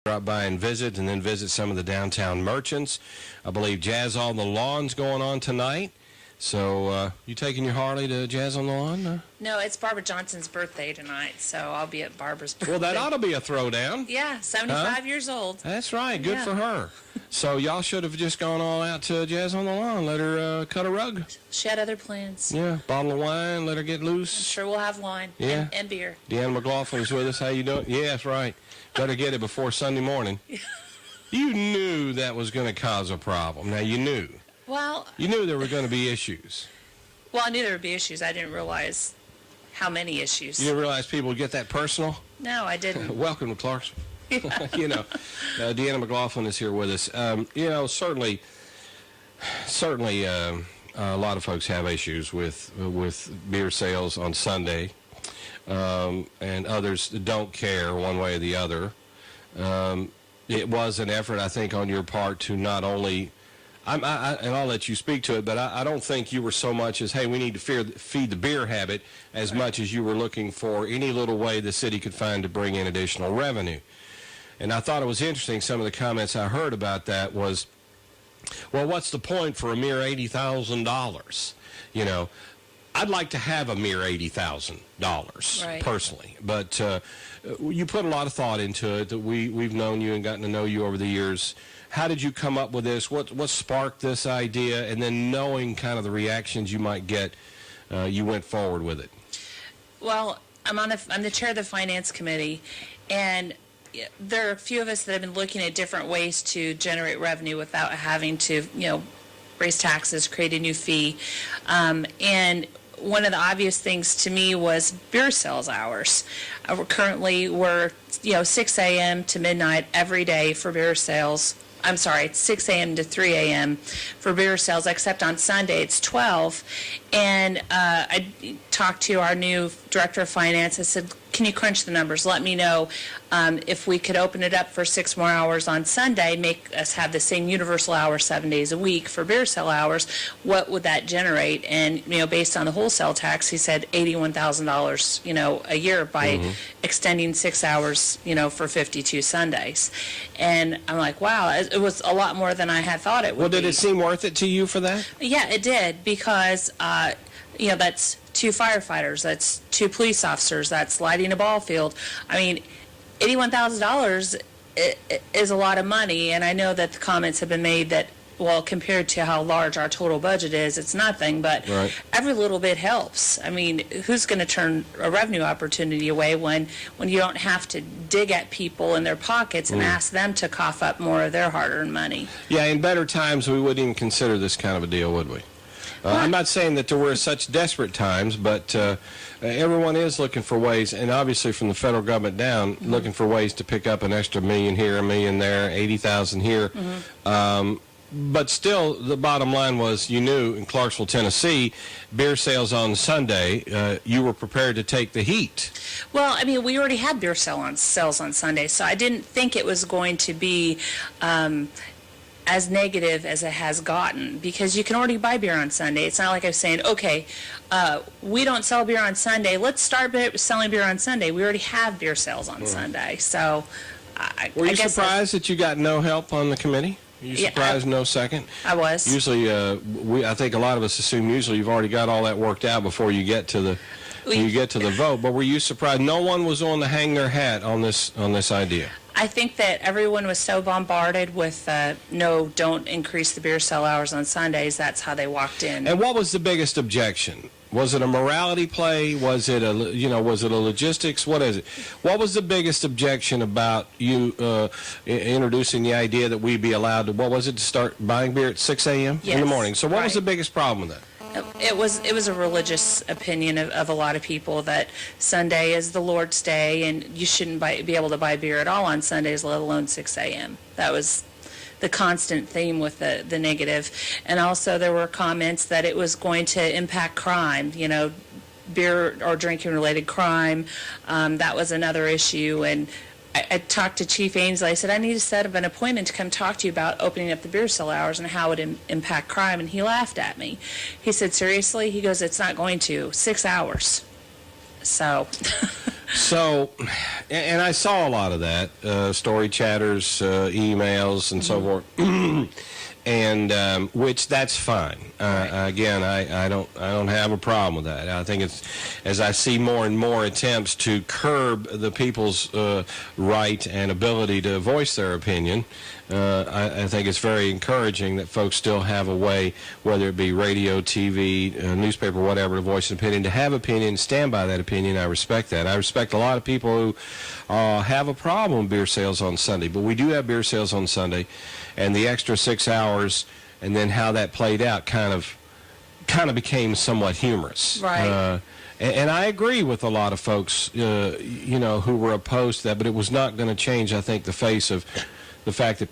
drop by and visit, and then visit some of the downtown merchants. I believe Jazz on the Lawn's going on tonight. So you taking your Harley to Jazz on the Lawn? No, it's Barbara Johnson's birthday tonight, so I'll be at Barbara's birthday. Well, that ought to be a throwdown. Yeah, 75 years old. That's right. Good for her. So y'all should have just gone all out to Jazz on the Lawn. Let her cut a rug. She had other plans. Yeah, bottle of wine. Let her get loose. I'm sure we'll have wine and beer. Deanna McLaughlin's with us. How you doing? Yeah, that's right. Better get it before Sunday morning. You knew that was going to cause a problem. Now, you knew. Well, you knew there were going to be issues. Well, I knew there would be issues. I didn't realize how many issues. You didn't realize people would get that personal? No, I didn't. Welcome to Clarksville. Deanna McLaughlin is here with us. Certainly, a lot of folks have issues with beer sales on Sunday, and others don't care one way or the other. It was an effort, I think, on your part to not only, and I'll let you speak to it, but I don't think you were so much as, hey, we need to feed the beer habit, as much as you were looking for any little way the city could find to bring in additional revenue. And I thought it was interesting, some of the comments I heard about that was, well, what's the point for a mere $80,000? I'd like to have a mere $80,000 personally, but you put a lot of thought into it. That we've known you and gotten to know you over the years. How did you come up with this? What sparked this idea? And then knowing kind of the reactions you might get, you went forward with it. Well, I'm the chair of the finance committee, and there are a few of us that have been looking at different ways to generate revenue without having to, raise taxes, create a new fee. And one of the obvious things to me was beer sales hours. We're 6 a.m. to midnight every day for beer sales. I'm sorry, it's 6 a.m. to 3 a.m. for beer sales, except on Sunday it's 12. And I talked to our new director of finance. I said, can you crunch the numbers? Let me know if we could open it up for 6 more hours on Sunday, make us have the same universal hour 7 days a week for beer sale hours. What would that generate? And, based on the wholesale tax, he said $81,000, a year by extending 6 hours, for 52 Sundays. And I'm like, wow, it was a lot more than I had thought it would be. Well, did it seem worth it to you for that? Yeah, it did, because, that's 2 firefighters, that's 2 police officers, that's lighting a ball field. I mean, $81,000 is a lot of money, and I know that the comments have been made that, well, compared to how large our total budget is, it's nothing, but every little bit helps. I mean, who's going to turn a revenue opportunity away when you don't have to dig at people in their pockets and ask them to cough up more of their hard-earned money? Yeah, in better times, we wouldn't even consider this kind of a deal, would we? I'm not saying that there were such desperate times, but everyone is looking for ways, and obviously from the federal government down, looking for ways to pick up an extra $1 million here, $1 million there, 80,000 here. But still, the bottom line was, you knew in Clarksville, Tennessee, beer sales on Sunday, you were prepared to take the heat. Well, I mean, we already had beer sales on Sunday, so I didn't think it was going to be as negative as it has gotten, because you can already buy beer on Sunday. It's not like I was saying, okay, we don't sell beer on Sunday, let's start selling beer on Sunday. We already have beer sales on Sunday. So were you surprised that you got no help on the committee? Were you surprised no second? I was. Usually, I think a lot of us assume usually you've already got all that worked out before you get to the vote. But were you surprised no one was on to hang their hat on this idea? I think that everyone was so bombarded with no, don't increase the beer sale hours on Sundays. That's how they walked in. And what was the biggest objection? Was it a morality play? Was it a logistics? What is it? What was the biggest objection about you introducing the idea that we be allowed to, to start buying beer at 6 a.m. in the morning? So what was the biggest problem with that? It was a religious opinion of a lot of people that Sunday is the Lord's day and you shouldn't be able to buy beer at all on Sundays, let alone 6 a.m. That was the constant theme with the negative. And also there were comments that it was going to impact crime, beer or drinking related crime. That was another issue. And I talked to Chief Ainsley. I said, I need to set up an appointment to come talk to you about opening up the beer sale hours and how it impact crime. And he laughed at me. He said, seriously? He goes, it's not going to. 6 hours. So. So, and I saw a lot of that, story chatters, emails, and so forth, and which that's fine. Again, I don't have a problem with that. I think it's, as I see more and more attempts to curb the people's right and ability to voice their opinion, I think it's very encouraging that folks still have a way, whether it be radio, TV, newspaper, whatever, to voice an opinion, to have opinion, stand by that opinion. I respect that. I respect a lot of people who have a problem with beer sales on Sunday, but we do have beer sales on Sunday, and the extra 6 hours and then how that played out kind of became somewhat humorous. Right. And I agree with a lot of folks, who were opposed to that, but it was not going to change, I think, the face of the fact that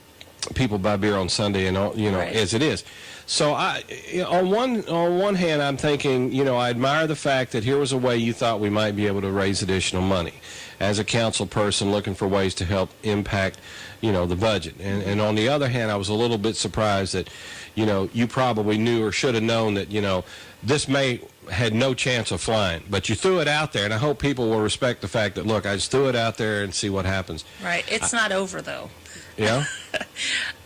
people buy beer on Sunday, and Right. as it is. So on one hand, I'm thinking, I admire the fact that here was a way you thought we might be able to raise additional money as a council person looking for ways to help impact, the budget. And on the other hand, I was a little bit surprised that, you probably knew or should have known that, this had no chance of flying, but you threw it out there, and I hope people will respect the fact that, look, I just threw it out there and see what happens. Right. It's not over, though. Yeah?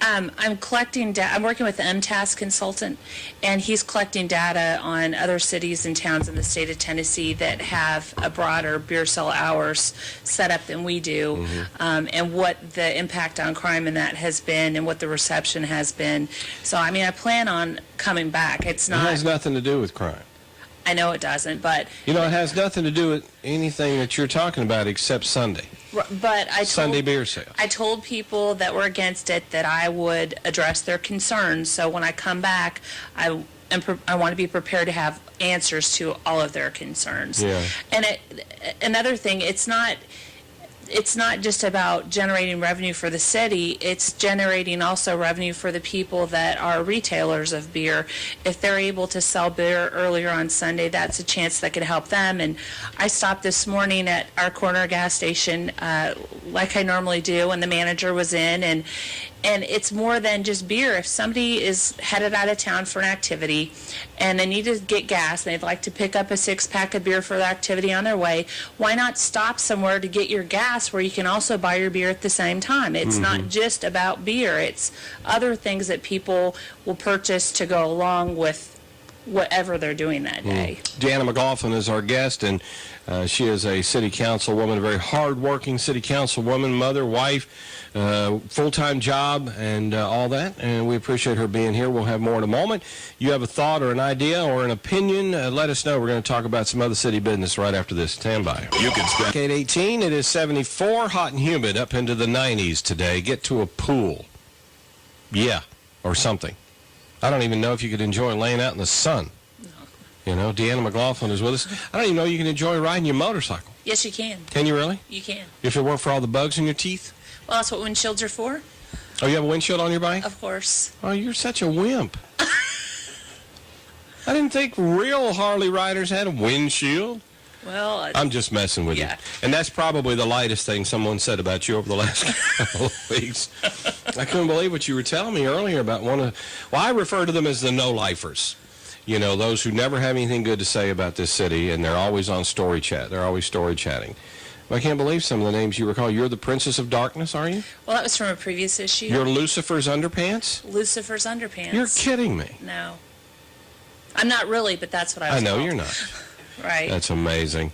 I'm collecting data. I'm working with the MTAS consultant, and he's collecting data on other cities and towns in the state of Tennessee that have a broader beer sale hours set up than we do, and what the impact on crime in that has been and what the reception has been. So, I mean, I plan on coming back. It's not. It has nothing to do with crime. I know it doesn't, but. It has nothing to do with anything that you're talking about except Sunday. But Sunday beer sales. I told people that were against it that I would address their concerns. So when I come back, I want to be prepared to have answers to all of their concerns. Yeah. And another thing, it's not just about generating revenue for the city, it's generating also revenue for the people that are retailers of beer. If they're able to sell beer earlier on Sunday, that's a chance that could help them. And I stopped this morning at our corner gas station like I normally do, and the manager was in, and it's more than just beer. If somebody is headed out of town for an activity and they need to get gas and they'd like to pick up a 6-pack of beer for the activity on their way, why not stop somewhere to get your gas where you can also buy your beer at the same time? It's not just about beer. It's other things that people will purchase to go along with whatever they're doing that day. Deanna McLaughlin is our guest, and she is a city councilwoman, a very hard-working city councilwoman, mother, wife, full-time job, and all that. And we appreciate her being here. We'll have more in a moment. You have a thought or an idea or an opinion, let us know. We're going to talk about some other city business right after this. Stand by. You can spend 8:18. It is 74, hot and humid, up into the 90s today. Get to a pool. Yeah, or something. I don't even know if you could enjoy laying out in the sun. No. Deanna McLaughlin is with us. I don't even know you can enjoy riding your motorcycle. Yes, you can. Can you really? You can. If it weren't for all the bugs in your teeth? Well, that's what windshields are for. Oh, you have a windshield on your bike? Of course. Oh, you're such a wimp. I didn't think real Harley riders had a windshield. Well, I'm just messing with you. And that's probably the lightest thing someone said about you over the last couple of weeks. I couldn't believe what you were telling me earlier about I refer to them as the no-lifers. Those who never have anything good to say about this city, and they're always on story chat. They're always story chatting. I can't believe some of the names you recall. You're the Princess of Darkness, are you? Well, that was from a previous issue. You're Lucifer's Underpants? Lucifer's Underpants. You're kidding me. No. I'm not really, but that's what I was I know called. you're not. Right. That's amazing.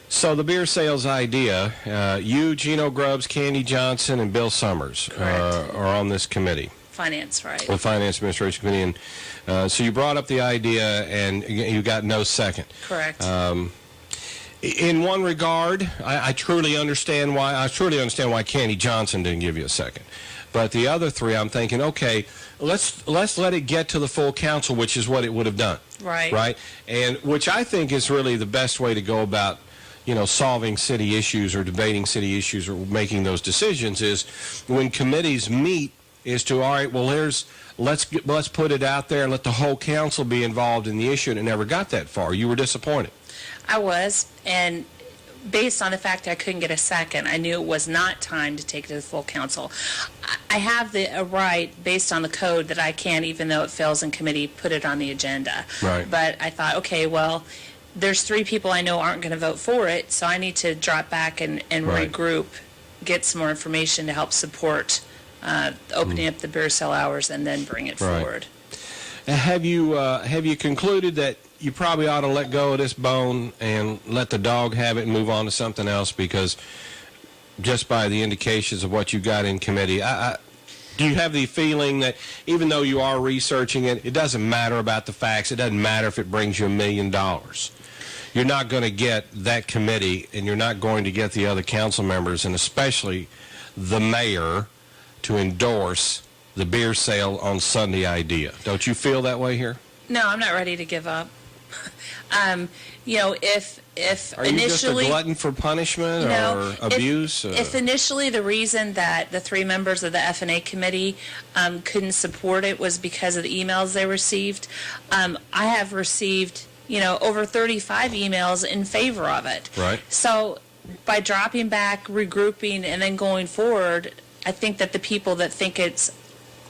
So the beer sales idea, you, Gino Grubbs, Candy Johnson, and Bill Summers are on this committee. Finance, right. The Finance Administration Committee. And so you brought up the idea, and you got no second. Correct. In one regard, I truly understand why. I truly understand why Candy Johnson didn't give you a second. But the other three, I'm thinking, okay, let's let it get to the full council, which is what it would have done. Right. Right. And which I think is really the best way to go about, solving city issues or debating city issues or making those decisions is when committees meet is to, all right, well, let's put it out there and let the whole council be involved in the issue, and it never got that far. You were disappointed. I was, and based on the fact that I couldn't get a second, I knew it was not time to take it to the full council. I have a right, based on the code, that I can't, even though it fails in committee, put it on the agenda. Right. But I thought, okay, well, there's 3 people I know aren't going to vote for it, so I need to drop back and Right. regroup, get some more information to help support opening up the beer sale hours and then bring it Right. forward. Have you concluded that you probably ought to let go of this bone and let the dog have it and move on to something else? Because just by the indications of what you got in committee, do you have the feeling that even though you are researching it, it doesn't matter about the facts? It doesn't matter if it brings you $1 million. You're not going to get that committee, and you're not going to get the other council members, and especially the mayor, to endorse the beer sale on Sunday idea. Don't you feel that way here? No, I'm not ready to give up. If Are you just a initially, glutton for punishment or abuse? if initially the reason that the 3 members of the F&A committee couldn't support it was because of the emails they received, I have received, over 35 emails in favor of it. Right. So by dropping back, regrouping, and then going forward, I think that the people that think it's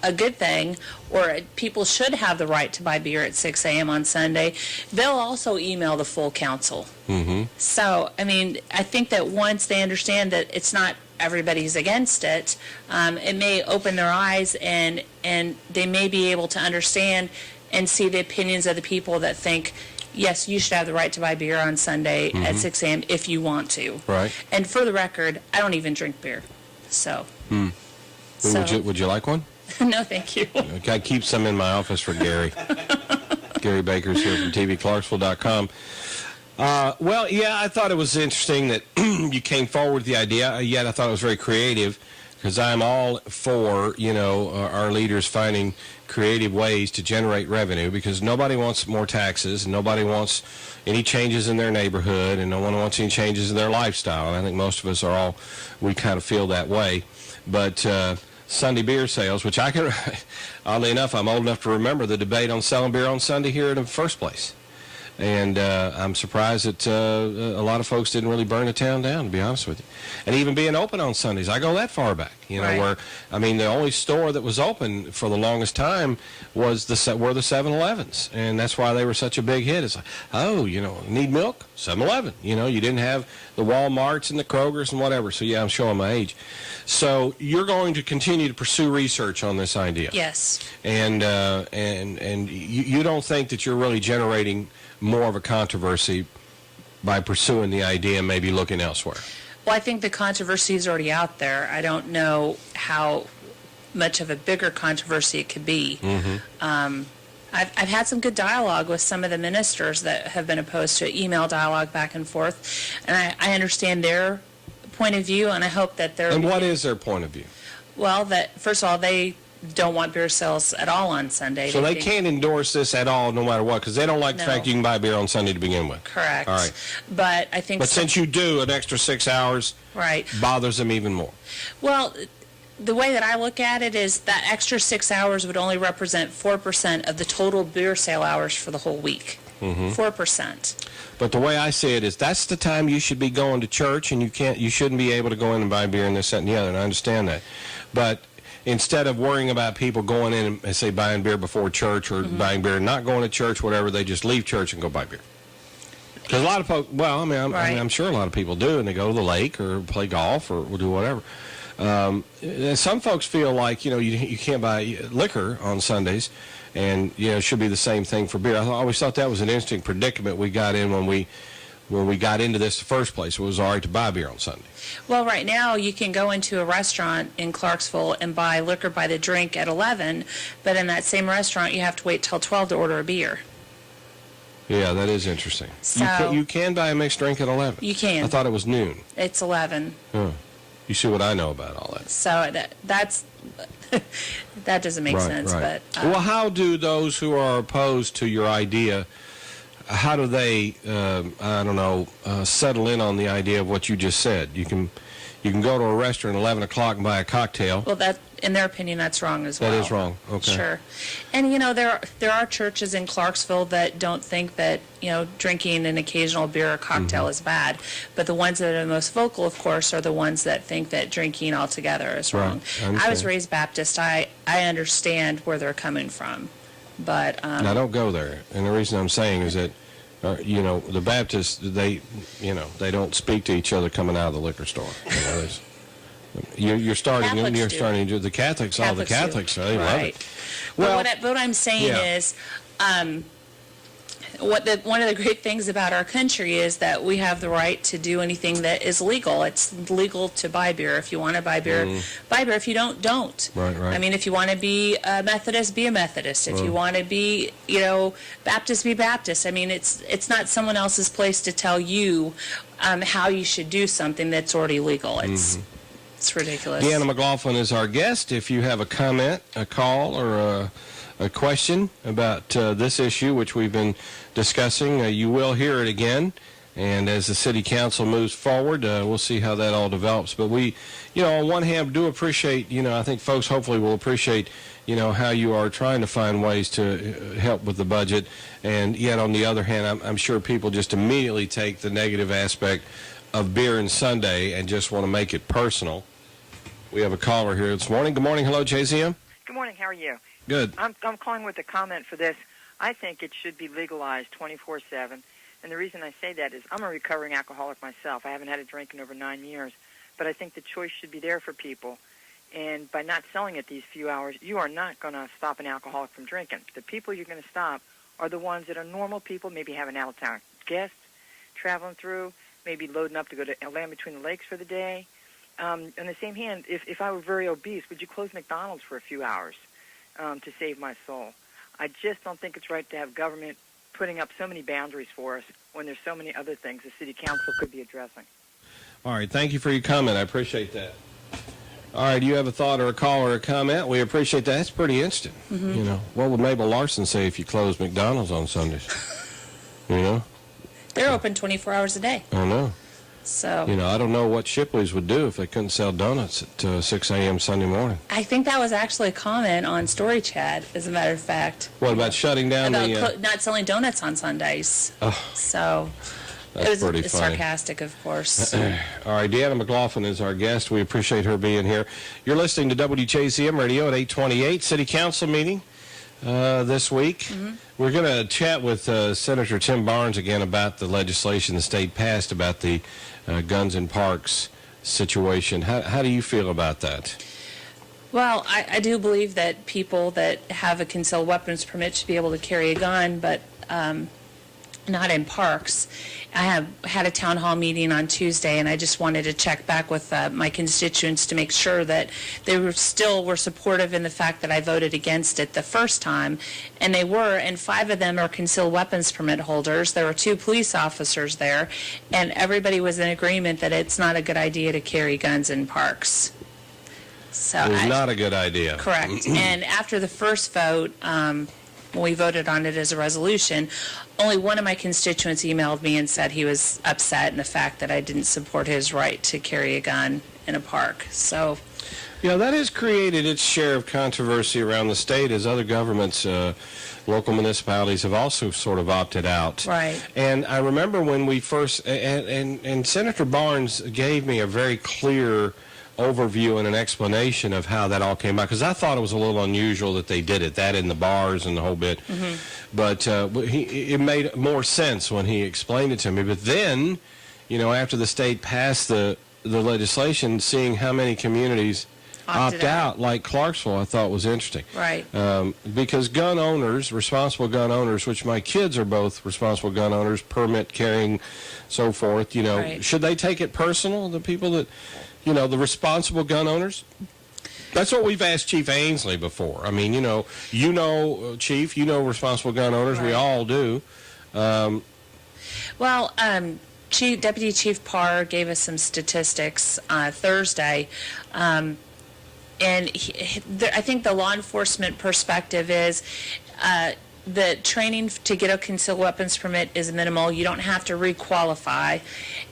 a good thing, or people should have the right to buy beer at 6 a.m. on Sunday, they'll also email the full council. Mm-hmm. So, I think that once they understand that it's not everybody's against it, it may open their eyes and they may be able to understand and see the opinions of the people that think, yes, you should have the right to buy beer on Sunday at 6 a.m. if you want to. Right. And for the record, I don't even drink beer. So. Would you like one? No, thank you. I keep some in my office for Gary. Gary Baker's here from tvclarksville.com. Well, yeah, I thought it was interesting that you came forward with the idea, yet I thought it was very creative, because I'm all for, our leaders finding creative ways to generate revenue, because nobody wants more taxes, and nobody wants any changes in their neighborhood, and no one wants any changes in their lifestyle. And I think most of us we kind of feel that way. But Sunday beer sales, which I can, oddly enough, I'm old enough to remember the debate on selling beer on Sunday here in the first place. And I'm surprised that a lot of folks didn't really burn the town down, to be honest with you. And even being open on Sundays, I go that far back, Right. where, the only store that was open for the longest time were the 7-Elevens. And that's why they were such a big hit. It's like, need milk? 7-Eleven. You didn't have the Walmarts and the Krogers and whatever. So, yeah, I'm showing my age. So you're going to continue to pursue research on this idea. Yes. And you don't think that you're really generating more of a controversy by pursuing the idea and maybe looking elsewhere? Well, I think the controversy is already out there. I don't know how much of a bigger controversy it could be. Mm-hmm. I've had some good dialogue with some of the ministers that have been opposed to it, email dialogue back and forth, and I understand their point of view, and I hope that they're... And what is their point of view? Well, that first of all, they don't want beer sales at all on Sunday. So they can't endorse this at all, no matter what, because they don't like the No. fact you can buy beer on Sunday to begin with. Correct. All right. But I think... But since you do, an extra 6 hours Right. bothers them even more. Well, the way that I look at it is that extra 6 hours would only represent 4% of the total beer sale hours for the whole week. 4%. But the way I see it is that's the time you should be going to church, and you shouldn't be able to go in and buy beer and this, that, and the other, and I understand that. But instead of worrying about people going in and, say, buying beer before church or buying beer and not going to church, whatever, they just leave church and go buy beer. Because a lot of folks, I'm sure a lot of people do, and they go to the lake or play golf or do whatever. And some folks feel like, you can't buy liquor on Sundays, and, it should be the same thing for beer. I always thought that was an interesting predicament we got in when we got into this the first place. It was all right to buy beer on Sunday. Well, right now you can go into a restaurant in Clarksville and buy liquor by the drink at 11, but in that same restaurant you have to wait till 12 to order a beer. Yeah, that is interesting. So, you can buy a mixed drink at 11. You can. I thought it was noon. It's 11. Huh. You see what I know about all that. So that's that doesn't make sense. Right. But well, how do those who are opposed to your idea, how do they, settle in on the idea of what you just said? You can go to a restaurant at 11 o'clock and buy a cocktail. Well, that, in their opinion, that's wrong as well. That is wrong. Okay. Sure. And, there are churches in Clarksville that don't think that, drinking an occasional beer or cocktail is bad. But the ones that are most vocal, of course, are the ones that think that drinking altogether is wrong. Right. I was raised Baptist. I understand where they're coming from. But Now, don't go there. And the reason I'm saying is that the Baptists, they don't speak to each other coming out of the liquor store. You're starting. Catholics You're do. starting to the Catholics. All the Catholics, they love Right. it. Well, what I'm saying yeah. is, one of the great things about our country is that we have the right to do anything that is legal. It's legal to buy beer. If you want to buy beer, buy beer. If you don't. Right. I mean, if you want to be a Methodist, be a Methodist. If you want to be, Baptist, be Baptist. I mean, it's not someone else's place to tell you how you should do something that's already legal. It's ridiculous. Deanna McLaughlin is our guest. If you have a comment, a call, or a question about this issue, which we've been discussing, you will hear it again. And as the city council moves forward, we'll see how that all develops. But we, on one hand, do appreciate, I think folks hopefully will appreciate, how you are trying to find ways to help with the budget. And yet, on the other hand, I'm sure people just immediately take the negative aspect of beer and Sunday and just want to make it personal. We have a caller here this morning. Good morning. Hello, JZM. Good morning. How are you? Good. I'm calling with a comment for this. I think it should be legalized 24/7. And the reason I say that is I'm a recovering alcoholic myself. I haven't had a drink in over 9 years. But I think the choice should be there for people. And by not selling it these few hours, you are not going to stop an alcoholic from drinking. The people you're going to stop are the ones that are normal people, maybe have an out-of-town guest traveling through, maybe loading up to go to Land Between the Lakes for the day. On the same hand, if I were very obese, would you close McDonald's for a few hours to save my soul? I just don't think it's right to have government putting up so many boundaries for us when there's so many other things the city council could be addressing. All right. Thank you for your comment. I appreciate that. All right. Do you have a thought or a call or a comment? We appreciate that. That's pretty instant. What would Mabel Larson say if you closed McDonald's on Sundays? They're open 24 hours a day. I know. So I don't know what Shipley's would do if they couldn't sell donuts at 6 a.m. Sunday morning. I think that was actually a comment on Story Chat, as a matter of fact. What about shutting down about not selling donuts on Sundays? So that's pretty it's funny. Sarcastic, of course. All right, Deanna McLaughlin is our guest. We appreciate her being here. You're listening to WJCM Radio at 828 City Council meeting this week. We're going to chat with Senator Tim Barnes again about the legislation the state passed about the guns in parks situation. How do you feel about that? Well, I do believe that people that have a concealed weapons permit should be able to carry a gun, but not in parks. I have had a town hall meeting on Tuesday, and I just wanted to check back with my constituents to make sure that they were supportive in the fact that I voted against it the first time, and they were, and 5 of them are concealed weapons permit holders. There were 2 police officers there, and everybody was in agreement that it's not a good idea to carry guns in parks. So It's not a good idea. Correct. And after the first vote, when we voted on it as a resolution, only one of my constituents emailed me and said he was upset in the fact that I didn't support his right to carry a gun in a park. So, that has created its share of controversy around the state as other governments, local municipalities have also sort of opted out. Right. And I remember when we first, and Senator Barnes gave me a very clear overview and an explanation of how that all came out, because I thought it was a little unusual that they did it, that in the bars and the whole bit. But it made more sense when he explained it to me. But then, after the state passed the legislation, seeing how many communities opt out, like Clarksville, I thought was interesting. right. Because gun owners, responsible gun owners, which my kids are both responsible gun owners, permit carrying, so forth, Right. should they take it personal, the people that, the responsible gun owners? That's what we've asked Chief Ainsley before. I mean, Chief, responsible gun owners. Right. We all do. Well, Deputy Chief Parr gave us some statistics Thursday, and I think the law enforcement perspective is the training to get a concealed weapons permit is minimal. You don't have to requalify,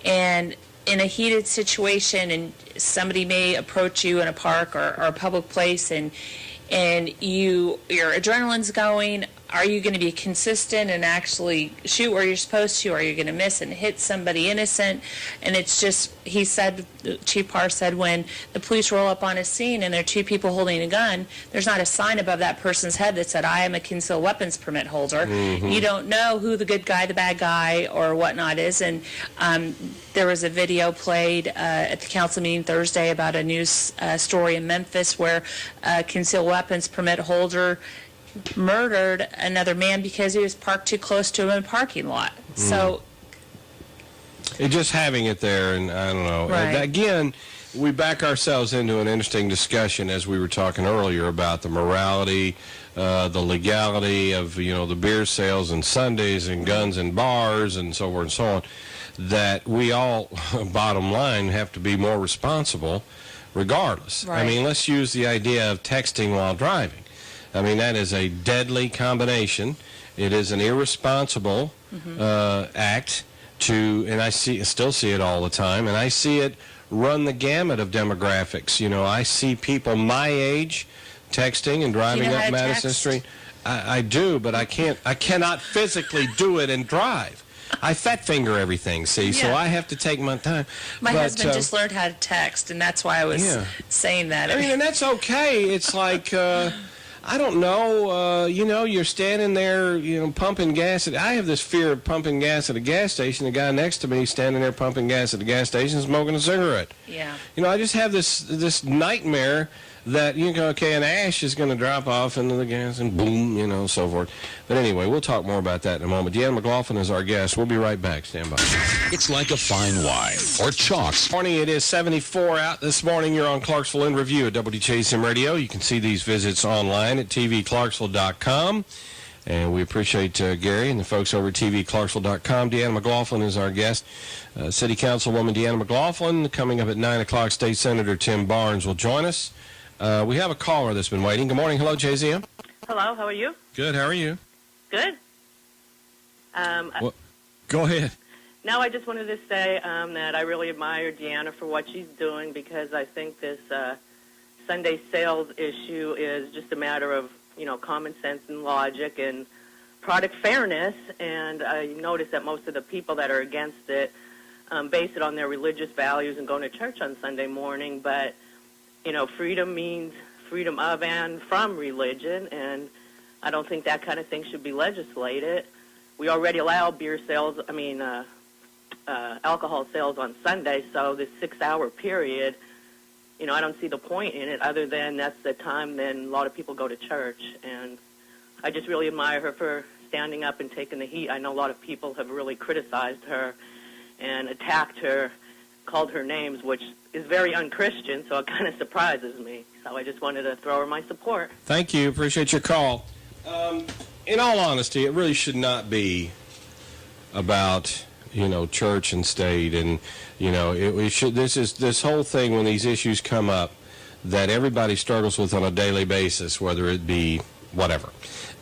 and in a heated situation, and somebody may approach you in a park or a public place, and your adrenaline's going, are you going to be consistent and actually shoot where you're supposed to? Are you going to miss and hit somebody innocent? And it's just, he said, Chief Parr said, when the police roll up on a scene and there are two people holding a gun, there's not a sign above that person's head that said, I am a concealed weapons permit holder. You don't know who the good guy, the bad guy, or whatnot is. And there was a video played at the council meeting Thursday about a news story in Memphis where a concealed weapons permit holder murdered another man because he was parked too close to him in a parking lot. So just having it there, and I don't know. Right. Again, we back ourselves into an interesting discussion as we were talking earlier about the morality, the legality of the beer sales and Sundays and guns and bars and so forth and so on. That we all, bottom line, have to be more responsible, regardless. Right. I mean, let's use the idea of texting while driving. I mean, that is a deadly combination. It is an irresponsible act and I still see it all the time, and I see it run the gamut of demographics. I see people my age texting and driving up Madison Street. I do, but I cannot physically do it and drive. I fat finger everything, see, so I have to take my time. My husband just learned how to text, and that's why I was saying that. I mean, and that's okay. It's like, I don't know, you're standing there, pumping gas. I have this fear of pumping gas at a gas station. The guy next to me standing there pumping gas at the gas station smoking a cigarette. Yeah. I just have this nightmare that, an ash is going to drop off into the gas and boom, so forth. But anyway, we'll talk more about that in a moment. Deanna McLaughlin is our guest. We'll be right back. Stand by. It's like a fine wine or chalks. Morning, it is 74 out this morning. You're on Clarksville In Review at WJSM Radio. You can see these visits online at tvclarksville.com. And we appreciate Gary and the folks over at tvclarksville.com. Deanna McLaughlin is our guest. City Councilwoman Deanna McLaughlin. Coming up at 9 o'clock, State Senator Tim Barnes will join us. We have a caller that's been waiting. Good morning. Hello, JZM. Hello, how are you? Good. How are you? Good. Go ahead. No, I just wanted to say that I really admire Deanna for what she's doing, because I think this Sunday sales issue is just a matter of, common sense and logic and product fairness. And I notice that most of the people that are against it base it on their religious values and going to church on Sunday morning. But, freedom means freedom of and from religion, and I don't think that kind of thing should be legislated. We already allow beer sales, alcohol sales on Sunday, so this 6-hour period, I don't see the point in it other than that's the time then a lot of people go to church. And I just really admire her for standing up and taking the heat. I know a lot of people have really criticized her and attacked her, called her names, which is very unchristian, so it kind of surprises me. So I just wanted to throw her my support. Thank you. Appreciate your call. In all honesty, it really should not be about, church and state. And, this whole thing, when these issues come up, that everybody struggles with on a daily basis, whether it be whatever,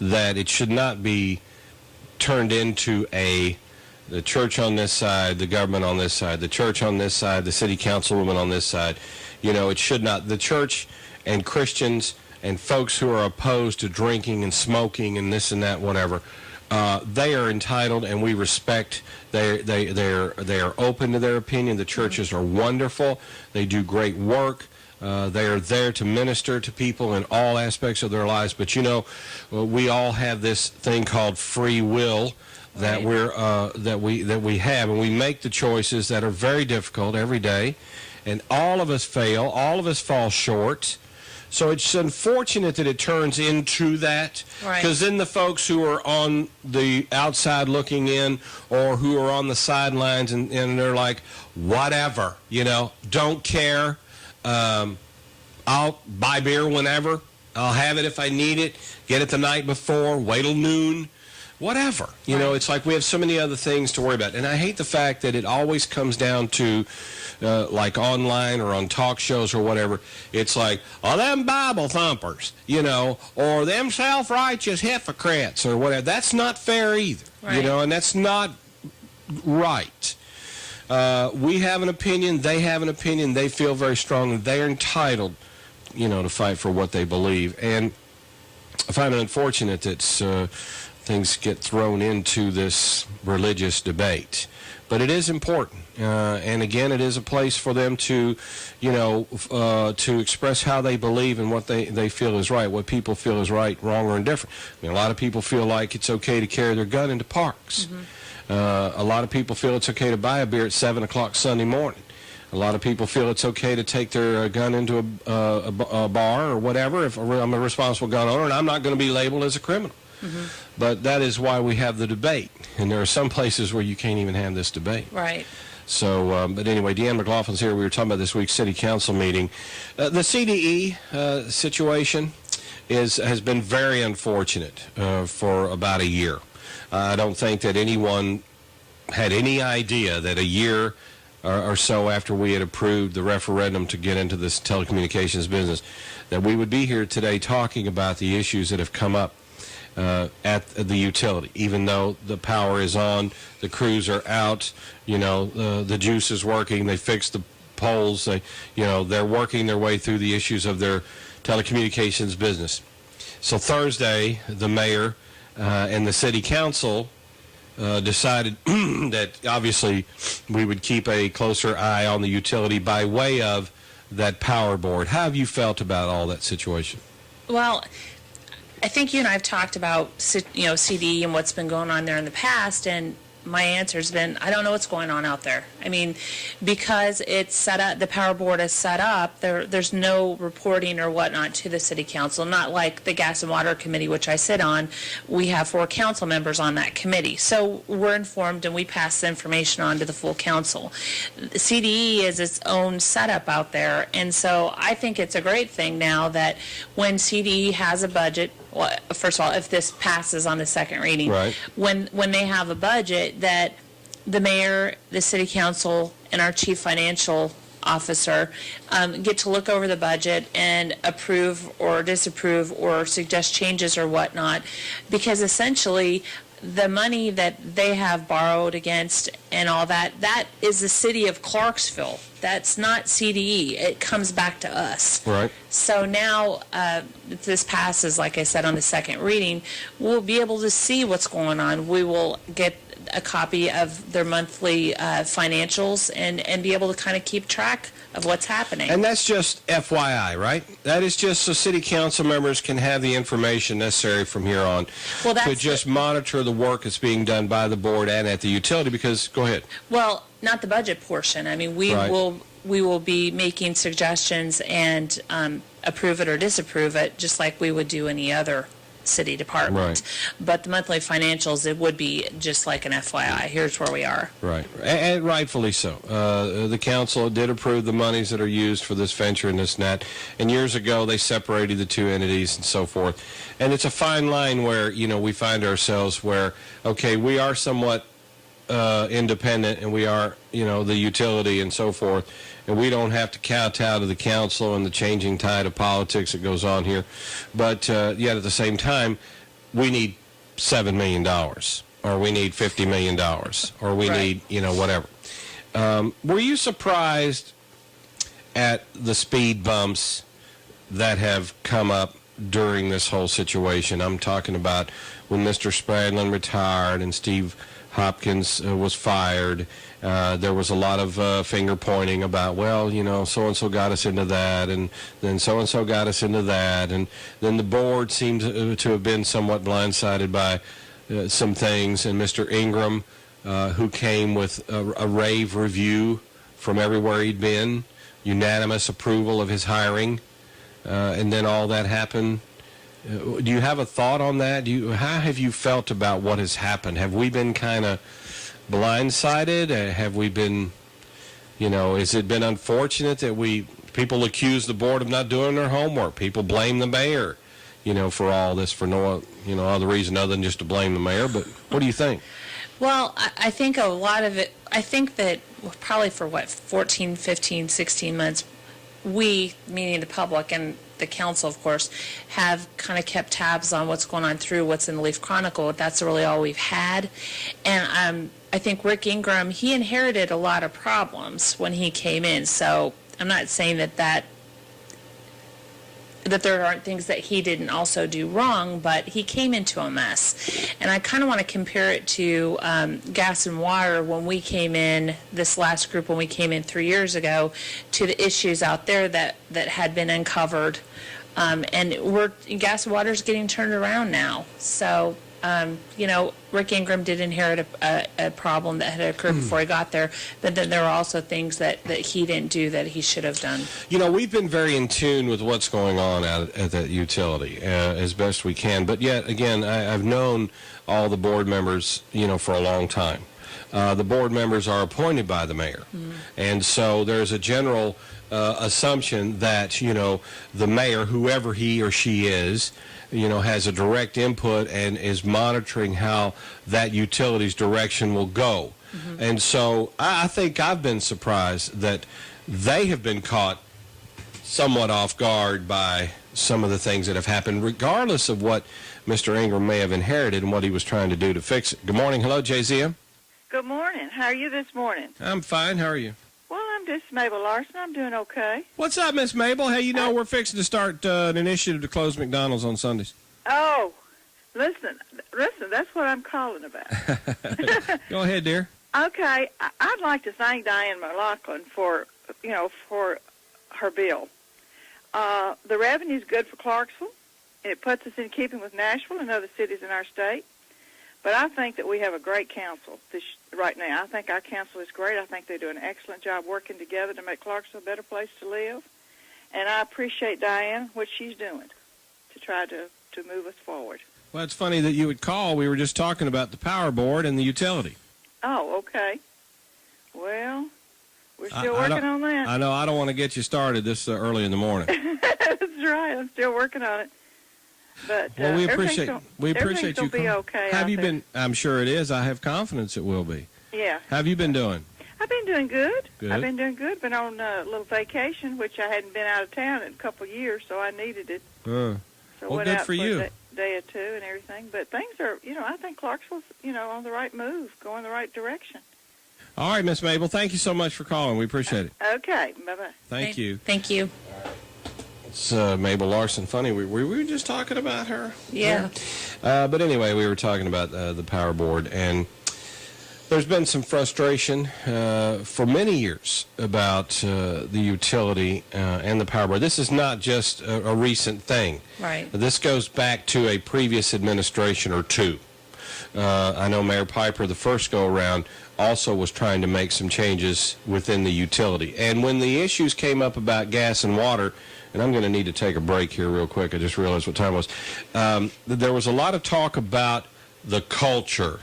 that it should not be turned into the church on this side, the government on this side, the church on this side, the city councilwoman on this side. It should not. The church and Christians and folks who are opposed to drinking and smoking and this and that, whatever, they are entitled, and we respect. They are open to their opinion. The churches are wonderful. They do great work. They are there to minister to people in all aspects of their lives. But we all have this thing called free will that we have, and we make the choices that are very difficult every day, and all of us fail. All of us fall short. So it's unfortunate that it turns into that, because then the folks who are on the outside looking in, or who are on the sidelines, and they're like, whatever, don't care. I'll buy beer whenever. I'll have it if I need it. Get it the night before. Wait till noon. Whatever. It's like we have so many other things to worry about. And I hate the fact that it always comes down to, like online or on talk shows or whatever, it's like, them Bible thumpers, or them self-righteous hypocrites or whatever. That's not fair either, and that's not right. We have an opinion. They have an opinion. They feel very strongly. They are entitled, to fight for what they believe. And I find it unfortunate that things get thrown into this religious debate. But it is important. And again, it is a place for them to, to express how they believe and what they feel is right, what people feel is right, wrong, or indifferent. I mean, a lot of people feel like it's okay to carry their gun into parks. A lot of people feel it's okay to buy a beer at 7 o'clock Sunday morning. A lot of people feel it's okay to take their gun into a bar or whatever if I'm a responsible gun owner and I'm not going to be labeled as a criminal. But that is why we have the debate. And there are some places where you can't even have this debate. Right. So, but anyway, Deanna McLaughlin's here. We were talking about this week's city council meeting. The CDE situation has been very unfortunate for about a year. I don't think that anyone had any idea that a year or so after we had approved the referendum to get into this telecommunications business, that we would be here today talking about the issues that have come up at the utility. Even though the power is on, the crews are out, the juice is working, they fixed the poles, they're working their way through the issues of their telecommunications business. So Thursday, the mayor and the city council decided that obviously we would keep a closer eye on the utility by way of that power board. How have you felt about all that situation? Well, I think you and I have talked about, CDE and what's been going on there in the past, and my answer's been, I don't know what's going on out there. I mean, because it's set up, the power board is set up, there's no reporting or whatnot to the city council, not like the gas and water committee, which I sit on. We have 4 council members on that committee. So we're informed and we pass the information on to the full council. The CDE is its own setup out there. And so I think it's a great thing now that when CDE has a budget, well, first of all, if this passes on the second reading, right, when they have a budget, that the mayor, the city council, and our chief financial officer get to look over the budget and approve or disapprove or suggest changes or whatnot, because essentially the money that they have borrowed against and all that is the city of Clarksville. That's not CDE. It comes back to us. Right. So now, if this passes, like I said, on the second reading, we'll be able to see what's going on. We will get a copy of their monthly financials and be able to kind of keep track of what's happening. And that's just FYI, right? That is just so city council members can have the information necessary from here on to just monitor the work that's being done by the board and at the utility, because, go ahead. Well, not the budget portion. I mean, we will be making suggestions and approve it or disapprove it, just like we would do any other city department. Right. But the monthly financials, it would be just like an FYI. Here's where we are. Right, and rightfully so. The council did approve the monies that are used for this venture and this and that. And years ago, they separated the two entities and so forth. And it's a fine line where, we find ourselves where, okay, we are somewhat independent, and we are, the utility and so forth, and we don't have to kowtow to the council and the changing tide of politics that goes on here. But yet at the same time, we need $7 million, or we need $50 million, or we need, whatever. Were you surprised at the speed bumps that have come up during this whole situation? I'm talking about when Mr. Spradlin retired and Steve Hopkins was fired. There was a lot of finger pointing about, well, so-and-so got us into that, and then so-and-so got us into that, and then the board seemed to have been somewhat blindsided by some things, and Mr. Ingram, who came with a rave review from everywhere he'd been, unanimous approval of his hiring, and then all that happened. Do you have a thought on that? How have you felt about what has happened? Have we been kind of blindsided? Have we been, has it been unfortunate that people accuse the board of not doing their homework? People blame the mayor, for all this, for no, other reason other than just to blame the mayor. But what do you think? Well, I think a lot of it, I think that probably for 14, 15, 16 months, we, meaning the public and the council, of course, have kind of kept tabs on what's going on through what's in the Leaf Chronicle. That's really all we've had. And I think Rick Ingram, he inherited a lot of problems when he came in. So I'm not saying that that there aren't things that he didn't also do wrong, but he came into a mess. And I kind of want to compare it to gas and water when we came in, this last group when we came in 3 years ago, to the issues out there that had been uncovered. And gas and water is getting turned around now. So, Rick Ingram did inherit a problem that had occurred before he got there, but then there were also things that he didn't do that he should have done. We've been very in tune with what's going on at that utility as best we can, but yet, again, I've known all the board members, for a long time. The board members are appointed by the mayor, and so there's a general assumption that, the mayor, whoever he or she is, has a direct input and is monitoring how that utility's direction will go. And so I think I've been surprised that they have been caught somewhat off guard by some of the things that have happened, regardless of what Mr. Ingram may have inherited and what he was trying to do to fix it. Good morning. Hello, JZM. Good morning. How are you this morning? I'm fine. How are you? Well, I'm just Mabel Larson. I'm doing okay. What's up, Miss Mabel? Hey, we're fixing to start an initiative to close McDonald's on Sundays. Oh, listen, that's what I'm calling about. Go ahead, dear. Okay, I'd like to thank Deanna McLaughlin for her bill. The revenue's good for Clarksville. It puts us in keeping with Nashville and other cities in our state. But I think that we have a great council right now. I think our council is great. I think they do an excellent job working together to make Clarksville a better place to live. And I appreciate Diane, what she's doing to try to move us forward. Well, it's funny that you would call. We were just talking about the power board and the utility. Oh, okay. Well, we're still working on that. I know. I don't want to get you started this early in the morning. That's right. I'm still working on it. But well, we appreciate you. Be okay. Have you been? I'm sure it is. I have confidence it will be. Yeah. How have you been doing? I've been doing good. Good. I've been doing good. Been on a little vacation, which I hadn't been out of town in a couple of years, so I needed it. So well, good for you. A day or two and everything. But things are, I think Clarksville's, on the right move, going the right direction. All right, Miss Mabel. Thank you so much for calling. We appreciate it. Okay. Bye-bye. Thank you. Thank you. It's Mabel Larson. Funny, we were just talking about her. Yeah. But anyway, we were talking about the power board, and there's been some frustration for many years about the utility and the power board. This is not just a recent thing. Right. This goes back to a previous administration or two. I know Mayor Piper, the first go-around, also was trying to make some changes within the utility. And when the issues came up about gas and water, and I'm going to need to take a break here real quick. I just realized what time it was. There was a lot of talk about the culture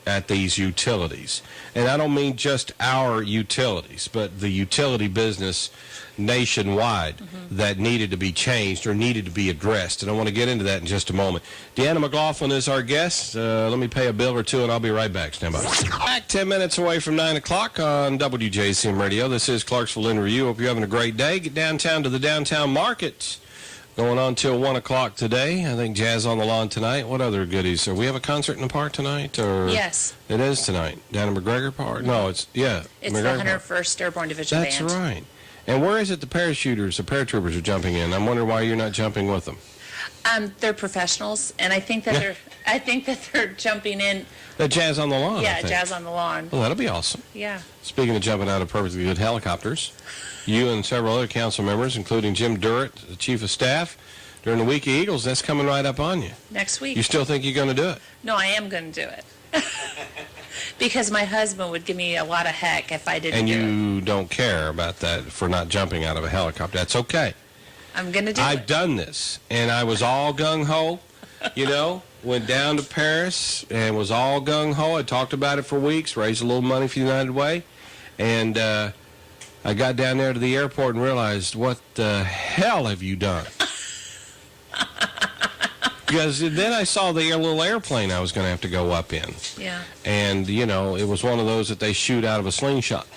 at these utilities. And I don't mean just our utilities, but the utility business nationwide that needed to be changed or needed to be addressed. And I want to get into that in just a moment. Deanna McLaughlin is our guest. Let me pay a bill or two, and I'll be right back. Stand by. Back 10 minutes away from 9 o'clock on WJCM Radio. This is Clarksville In Review. Hope you're having a great day. Get downtown to the downtown market. Going on till 1 o'clock today. I think Jazz on the Lawn tonight. What other goodies? So we have a concert in the park tonight? Or Yes. It is tonight. Down at McGregor Park? No, it's It's McGregor the Park. 101st Airborne Division That's Band. right. And where is it the paratroopers are jumping in? I'm wondering why you're not jumping with them. They're professionals, and I think that they're jumping in. The Jazz on the Lawn, I Yeah, think. Jazz on the Lawn. Well, that'll be awesome. Yeah. Speaking of jumping out of perfectly good helicopters, you and several other council members, including Jim Durrett, the chief of staff, during the Week of Eagles, that's coming right up on you. Next week. You still think you're going to do it? No, I am going to do it. Because my husband would give me a lot of heck if I didn't And do it. you don't care about that for not jumping out of a helicopter. That's okay. I'm going to do I've it. done this, and I was all gung-ho, went down to Paris and was all gung-ho. I talked about it for weeks, raised a little money for United Way, and I got down there to the airport and realized, what the hell have you done? Because then I saw the little airplane I was going to have to go up in. Yeah. And, it was one of those that they shoot out of a slingshot.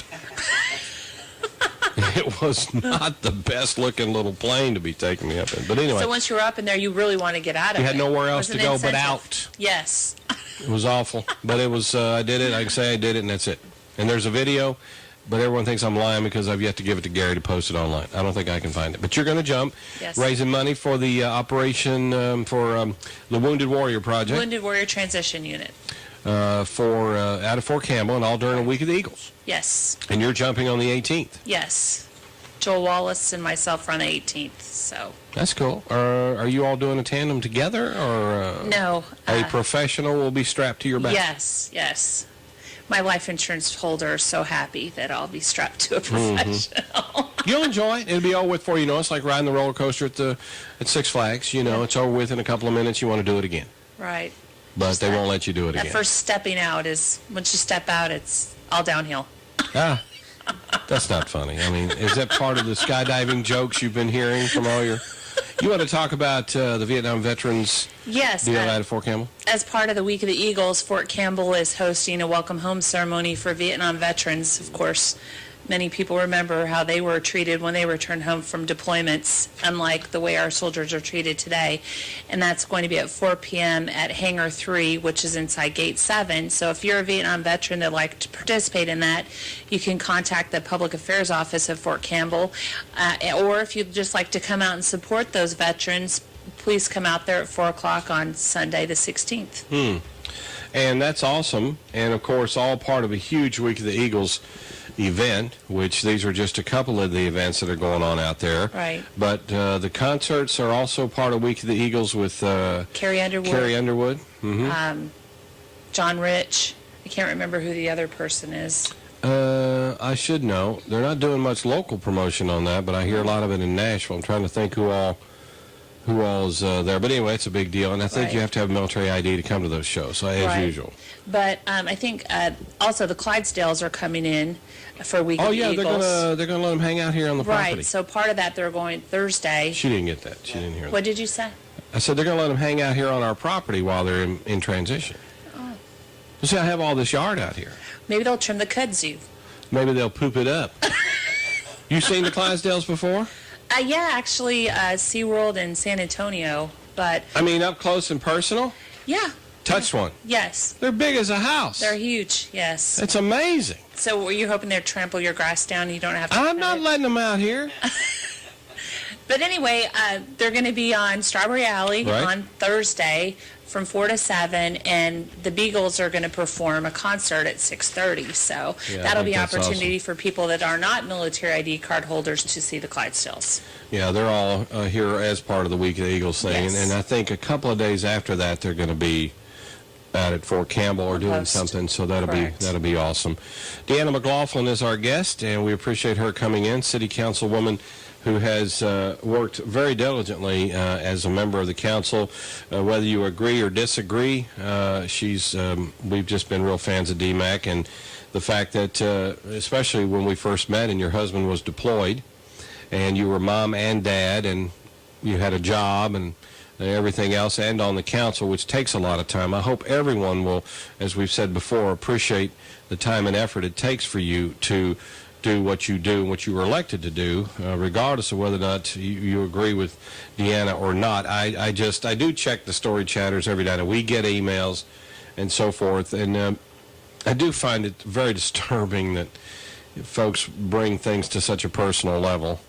It was not the best-looking little plane to be taking me up in. But anyway. So once you were up in there, you really want to get out of it. You had nowhere else It was to an go but incentive. out. Yes. It was awful. But it was, I did it. I can say I did it, and that's it. And there's a video but everyone thinks I'm lying because I've yet to give it to Gary to post it online. I don't think I can find it. But you're going to jump, Yes. raising money for the operation for the Wounded Warrior Project. Wounded Warrior Transition Unit. For out of Fort Campbell, and all during a week of the Eagles. Yes. And you're jumping on the 18th. Yes. Joel Wallace and myself are on the 18th, so. That's cool. Are you all doing a tandem together, or No. a professional will be strapped to your back? Yes. My life insurance holder is so happy that I'll be strapped to a professional. You'll enjoy it. It'll be all with for you. Know, it's like riding the roller coaster at Six Flags. You know, it's over with in a couple of minutes. You want to do it again. Right. But Just they that- won't let you do it That again. first stepping out is, once you step out, it's all downhill. Ah, that's not funny. I mean, is that part of the skydiving jokes you've been hearing from all your... You want to talk about the Vietnam veterans Yes. deal out of Fort Campbell? As part of the Week of the Eagles, Fort Campbell is hosting a welcome home ceremony for Vietnam veterans. Of course, many people remember how they were treated when they returned home from deployments, unlike the way our soldiers are treated today. And that's going to be at 4 p.m. at Hangar 3, which is inside Gate 7. So if you're a Vietnam veteran that'd like to participate in that, you can contact the Public Affairs Office of Fort Campbell. Or if you'd just like to come out and support those veterans, please come out there at 4 o'clock on Sunday the 16th. And that's awesome. And, of course, all part of a huge Week of the Eagles event, which these are just a couple of the events that are going on out there. Right. But the concerts are also part of Week of the Eagles with Carrie Underwood. Carrie Underwood. John Rich. I can't remember who the other person is. I should know. They're not doing much local promotion on that, but I hear a lot of it in Nashville. I'm trying to think who all's there. But anyway, it's a big deal, and I think Right. you have to have a military ID to come to those shows, as Right. usual. But I think also the Clydesdales are coming in for Week of Oh the yeah, Eagles. they're gonna let them hang out here on the property. Right. So part of that they're going Thursday. She didn't get that. She didn't hear that. What did you say? I said they're going to let them hang out here on our property while they're in transition. Oh. See, I have all this yard out here. Maybe they'll trim the kudzu. Maybe they'll poop it up. You seen the Clydesdales before? Yeah, actually, SeaWorld in San Antonio. But I mean, up close and personal? yeah, Touched one. yes, They're big as a house. they're huge. Yes. It's amazing. So were you hoping they'd trample your grass down? And you don't have to. I'm trim not it? letting them out here. But anyway, they're going to be on Strawberry Alley Right. on Thursday from 4 to 7, and the Beagles are going to perform a concert at 6:30. So Yeah, I that'll think be that's opportunity for people that are not military ID card holders to see the Clydesdales. Yeah, they're all here as part of the Week of the Eagles thing. Yes. And I think a couple of days after that, they're going to be out at Fort Campbell or doing Post. something, so Correct. that'll be awesome. Deanna McLaughlin is our guest, and we appreciate her coming in, City Councilwoman who has worked very diligently as a member of the council. Whether you agree or disagree, we've just been real fans of DMAC, and the fact that, especially when we first met and your husband was deployed, and you were mom and dad, and you had a job and everything else, and on the council, which takes a lot of time. I hope everyone will, as we've said before, appreciate the time and effort it takes for you to do what you do and what you were elected to do, regardless of whether or not you agree with Deanna or not. I do check the story chatters every day, and we get emails and so forth, and I do find it very disturbing that folks bring things to such a personal level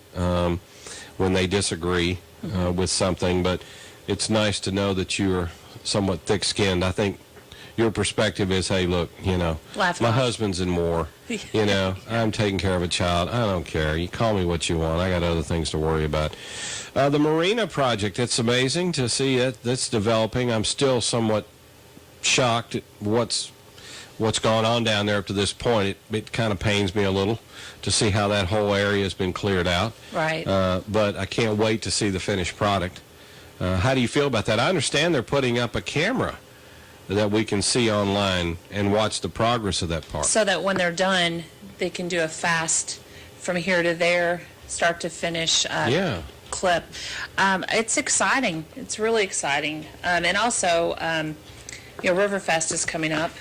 when they disagree with something, but it's nice to know that you're somewhat thick-skinned. I think your perspective is, hey, look, Laugh it my off. husband's in war. I'm taking care of a child. I don't care. You call me what you want. I got other things to worry about. The Marina project, it's amazing to see it. That's developing. I'm still somewhat shocked at what's gone on down there up to this point. It kind of pains me a little to see how that whole area has been cleared out. Right. But I can't wait to see the finished product. How do you feel about that? I understand they're putting up a camera that we can see online and watch the progress of that part. So that when they're done, they can do a fast from here to there, start to finish Yeah. clip. It's exciting. It's really exciting. And also, Riverfest is coming up.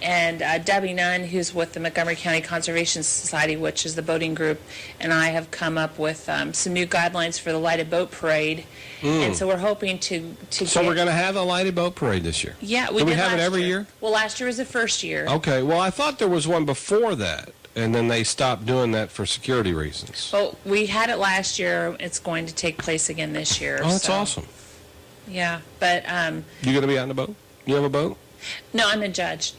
And Debbie Nunn, who's with the Montgomery County Conservation Society, which is the boating group, and I have come up with some new guidelines for the lighted boat parade. And so we're hoping to So we're going to have a lighted boat parade this year? Yeah, Do we did have it last every year? Well, last year was the first year. Okay. Well, I thought there was one before that. and then they stopped doing that for security reasons. Well, we had it last year. It's going to take place again this year. Oh, that's so, awesome. Yeah, but You going to be out in a boat? You have a boat? no, I'm a judge.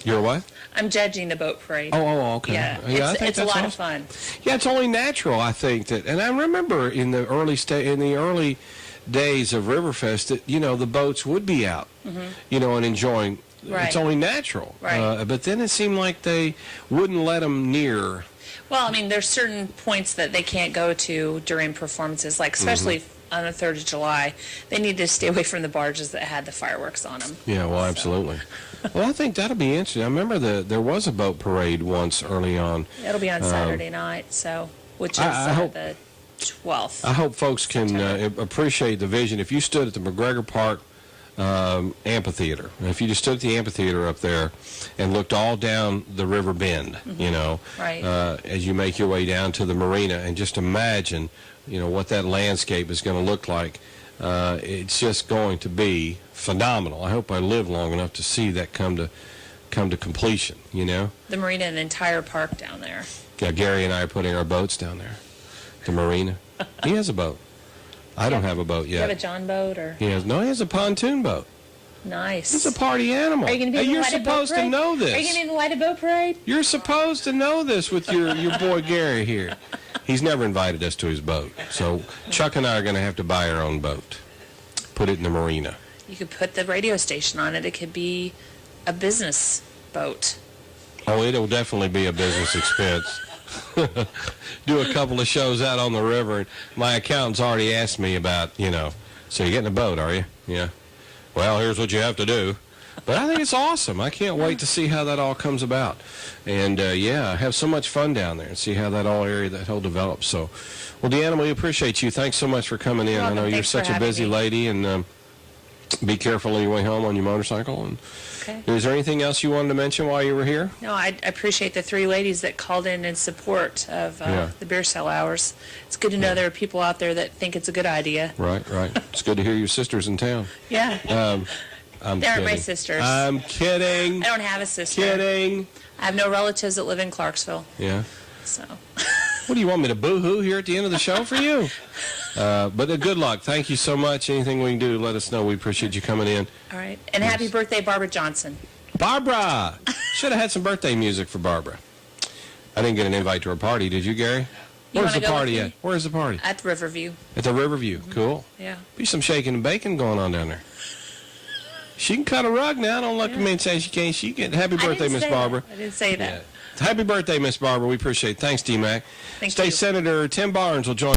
You're a what? I'm judging the boat parade. Oh, okay. Yeah, I think it's a that's lot of awesome. fun. Yeah, it's only natural, I think that, and I remember in the early days of Riverfest that the boats would be out, and enjoying. Right. It's only natural, Right. But then it seemed like they wouldn't let them near. Well, I mean, there's certain points that they can't go to during performances, like especially on the 3rd of July. They need to stay away from the barges that had the fireworks on them. Yeah, well, absolutely. Well, I think that'll be interesting. I remember there was a boat parade once early on. It'll be on Saturday night, which is I hope- the 12th. I hope folks can appreciate the vision. If you stood at the McGregor Park amphitheater, if you just stood at the amphitheater up there and looked all down the river bend, Right. as you make your way down to the marina, and just imagine, what that landscape is going to look like. It's just going to be phenomenal. I hope I live long enough to see that come to completion. The marina and the entire park down there. Yeah, Gary and I are putting our boats down there. The marina. He has a boat. I don't have a boat Do you have a yet. John boat or? He has a pontoon boat. Nice. He's a party animal. Are you going to be in the You're lighted boat supposed to parade? know Are you going to this. be in the lighted boat parade? You're supposed to know this with your boy Gary here. He's never invited us to his boat. So Chuck and I are going to have to buy our own boat. Put it in the marina. You could put the radio station on it. It could be a business boat. Oh, it'll definitely be a business expense. Do a couple of shows out on the river. And my accountant's already asked me about, so you're getting a boat, are you? Yeah. Well, here's what you have to do. But I think it's awesome. I can't wait to see how that all comes about. And, have so much fun down there and see how that whole develops. So, well, Deanna, we appreciate you. Thanks so much for coming in. You're welcome. I know you're Thanks for such a having busy me. lady, and be careful on your way home on your motorcycle. And Okay. is there anything else you wanted to mention while you were here? No, I appreciate the 3 ladies that called in support of Yeah. the beer sale hours. It's good to know there are people out there that think it's a good idea. Right. It's good to hear your sister's in town. Yeah. I'm They aren't kidding. my sisters. I'm kidding. I don't have a sister. Kidding. I have no relatives that live in Clarksville. Yeah. So, What do you want me to boo-hoo here at the end of the show for you? But good luck. Thank you so much. Anything we can do, let us know. We appreciate you coming in. all right. And happy birthday, Barbara Johnson. Barbara! Should have had some birthday music for Barbara. I didn't get an invite to her party. Did you, Gary? You Where's the wanna go party with at? me? Where's the party? At the Riverview. At the Riverview. Cool. Yeah. Be some shaking and baking going on down there. She can cut a rug now. Don't look at me and say she can't. She can. Happy birthday, Miss Barbara. I didn't say that. Happy birthday, Miss Barbara. We appreciate it. Thanks, D-Mac. Thank State you. Senator Tim Barnes will join